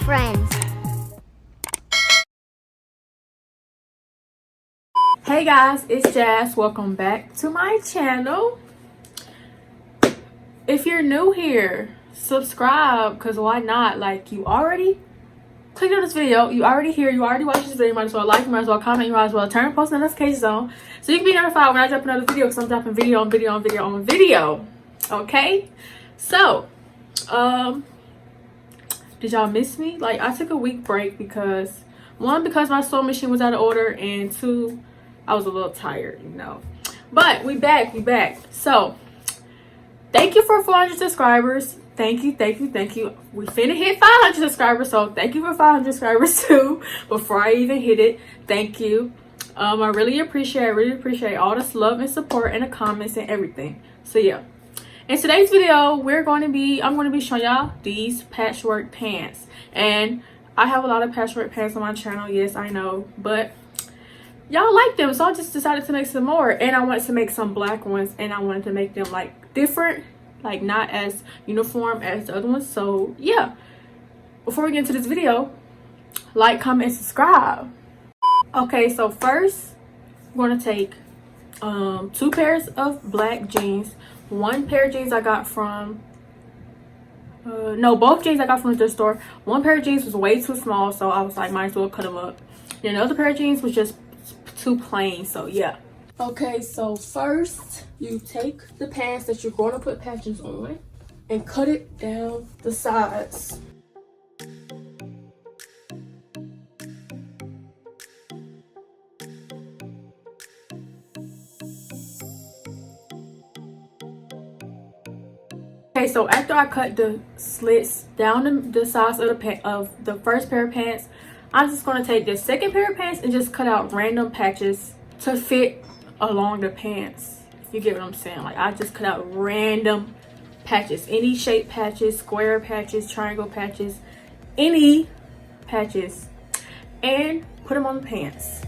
friends. Hey guys, it's Jazz. Welcome back to my channel. If you're new here, subscribe, because why not? Like, you already clicked on this video, you already here, you already watched this video, you might as well like, you might as well comment, you might as well turn post notifications on so you can be notified when I drop another video, because I'm dropping video on video on video on video. Okay, so did y'all miss me? Like, I took a week break because one, because my sewing machine was out of order, and two, I was a little tired, you know. But we back. So thank you for 400 subscribers. Thank you. We finna hit 500 subscribers, so thank you for 500 subscribers too. Before I even hit it, thank you. I really appreciate all this love and support and the comments and everything. So yeah, in today's video, I'm going to be showing y'all these patchwork pants. And I have a lot of patchwork pants on my channel, yes, I know, but y'all like them, so I just decided to make some more. And I wanted to make some black ones, and I wanted to make them like different, like not as uniform as the other ones. So yeah, before we get into this video, like, comment, and subscribe. Okay, so first I'm going to take 2 pairs of black jeans. One pair of jeans I got from both jeans I got from the thrift store. One pair of jeans was way too small, so I was like, might as well cut them up. And the other pair of jeans was just too plain, so yeah. Okay, so first you take the pants that you're going to put patches on and cut it down the sides. Okay, so after I cut the slits down the sides of the first pair of pants, I'm just going to take the second pair of pants and just cut out random patches to fit along the pants. If you get what I'm saying. Like, I just cut out random patches. Any shape patches, square patches, triangle patches, any patches. And put them on the pants.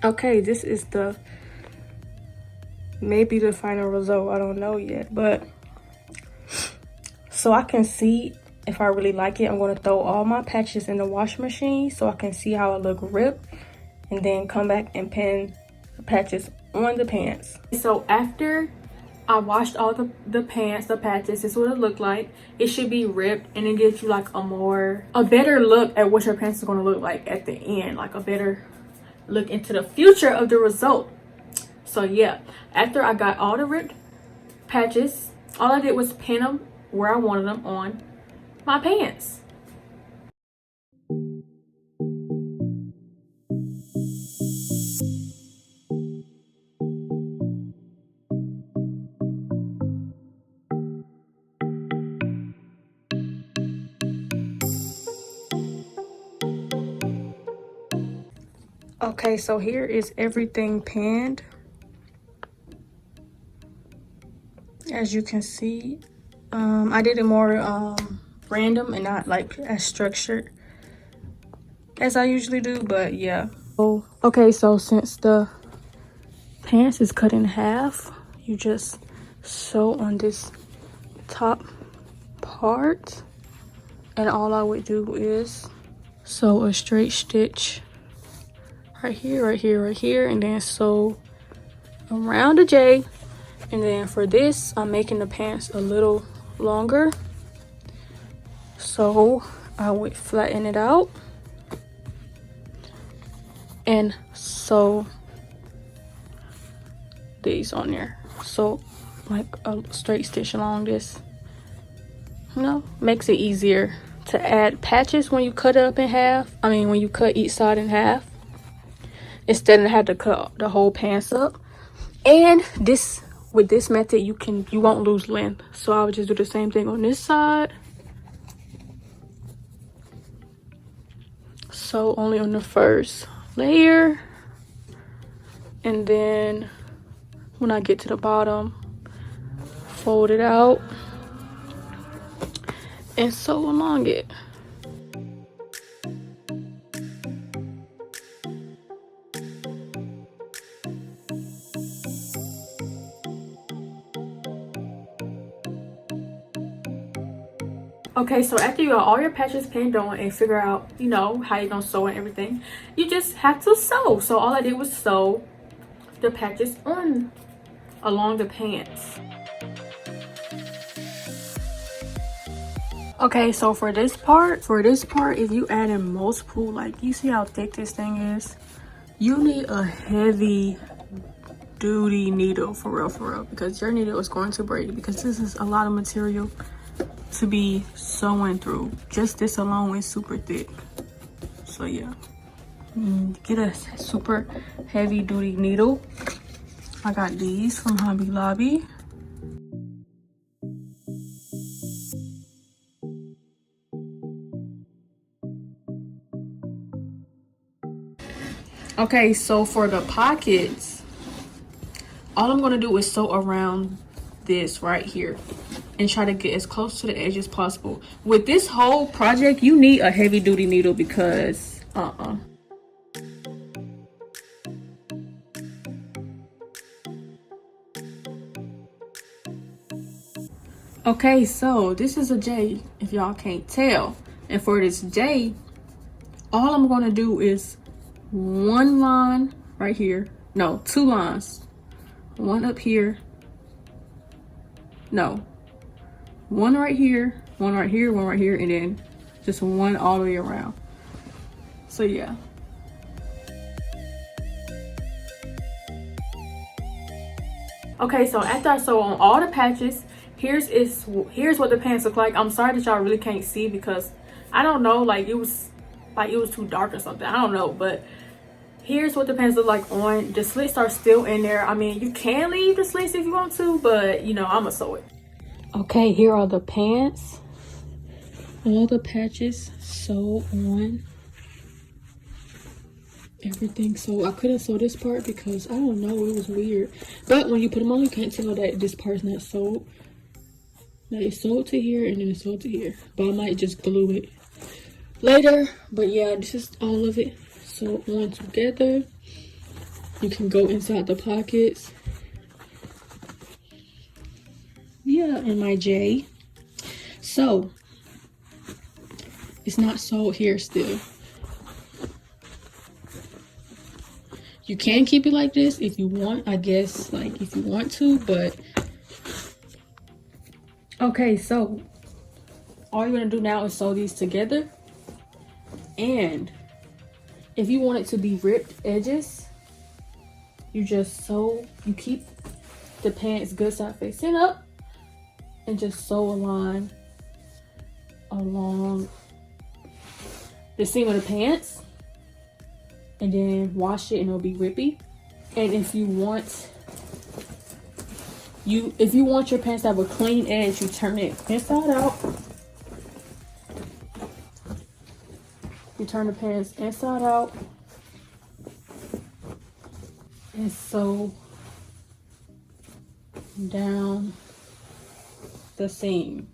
Okay, this is maybe the final result. I don't know yet, but so I can see if I really like it. I'm going to throw all my patches in the washing machine so I can see how it look ripped, and then come back and pin the patches on the pants. So after I washed all the patches, this is what it looked like. It should be ripped, and it gives you like a better look at what your pants is going to look like at the end, like a better look into the future of the result. So yeah, after I got all the ripped patches, all I did was pin them where I wanted them on my pants. Okay, so here is everything pinned. As you can see, I did it more random and not like as structured as I usually do, but yeah. Oh, okay, so since the pants is cut in half, you just sew on this top part And all I would do is sew a straight stitch right here, right here, right here, and then sew around the J. And then for this, I'm making the pants a little longer, so I would flatten it out and sew these on there. So like a straight stitch along this, you know, makes it easier to add patches when you cut it up in half. I mean, when you cut each side in half, instead of have to cut the whole pants up. And this, with this method, you won't lose length. So I would just do the same thing on this side. So only on the first layer, and then when I get to the bottom, fold it out and sew along it. Okay, so after you got all your patches pinned on and figure out, you know, how you're gonna sew and everything, you just have to sew. So all I did was sew the patches on along the pants. Okay, so for this part, if you add in multiple, like, you see how thick this thing is, you need a heavy duty needle for real, because your needle is going to break, because this is a lot of material to be sewing through. Just this alone is super thick. So yeah, get a super heavy duty needle. I got these from Hobby Lobby. Okay, so for the pockets, all I'm gonna do is sew around this right here and try to get as close to the edge as possible. With this whole project, you need a heavy duty needle because okay, so this is a J, if y'all can't tell. And for this J, all I'm gonna do is one line right here. No, two lines. One up here. No. One right here, one right here, one right here, and then just one all the way around. So yeah. Okay, so after I sew on all the patches, here's what the pants look like. I'm sorry that y'all really can't see because I don't know, like it was too dark or something. I don't know, but here's what the pants look like on. The slits are still in there. I mean, you can leave the slits if you want to, but you know, I'ma sew it. Okay, here are the pants. All the patches sewed on. Everything. So I couldn't sew this part because I don't know, it was weird. But when you put them on, you can't tell that this part's not sewed. Now it's sewed to here and then it's sewed to here. But I might just glue it later. But yeah, this is all of it sewed on together. You can go inside the pockets. Yeah, and my J. So it's not sewed here still. You can keep it like this if you want, I guess, like if you want to, but okay, so all you're gonna do now is sew these together. And if you want it to be ripped edges, you just sew, you keep the pants good side facing up and just sew a line along the seam of the pants and then wash it and it'll be rippy. And if you want your pants to have a clean edge, you turn it inside out. You turn the pants inside out and sew down the seam.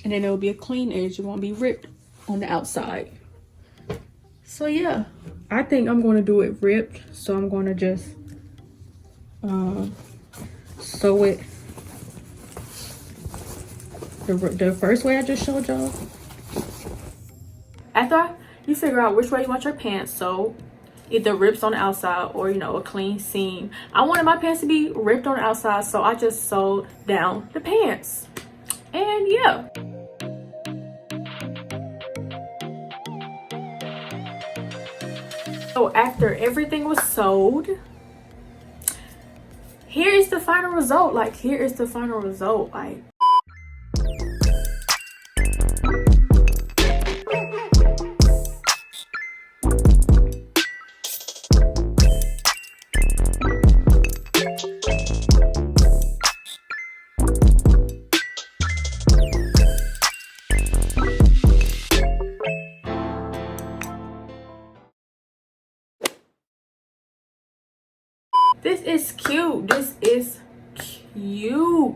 And then it'll be a clean edge. It won't be ripped on the outside. So yeah, I think I'm going to do it ripped. So I'm going to just sew it the first way I just showed y'all. After you figure out which way you want your pants sewed, either rips on the outside or, you know, a clean seam. I wanted my pants to be ripped on the outside, so I just sewed down the pants. And yeah. So after everything was sewed, here is the final result. Like, here is the final result. Like, this is cute. This is cute.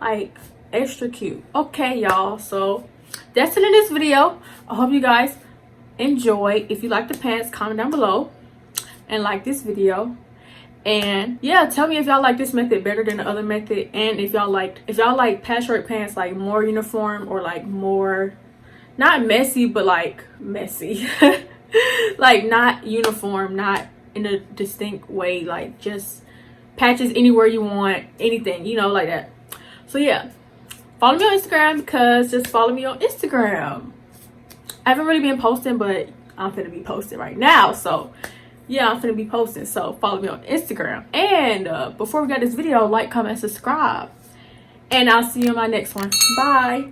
Like, extra cute. Okay, y'all. So that's it in this video. I hope you guys enjoy. If you like the pants, comment down below and like this video. And yeah, tell me if y'all like this method better than the other method, and if y'all like patchwork pants, like more uniform or like more not messy, but like messy. Like not uniform, not in a distinct way, like just patches anywhere you want, anything, you know, like that. So yeah, follow me on Instagram, because just follow me on Instagram. I haven't really been posting, but I'm gonna be posting right now. So yeah, I'm gonna be posting, so follow me on Instagram. And before we get this video, like, comment, subscribe, and I'll see you in my next one. Bye.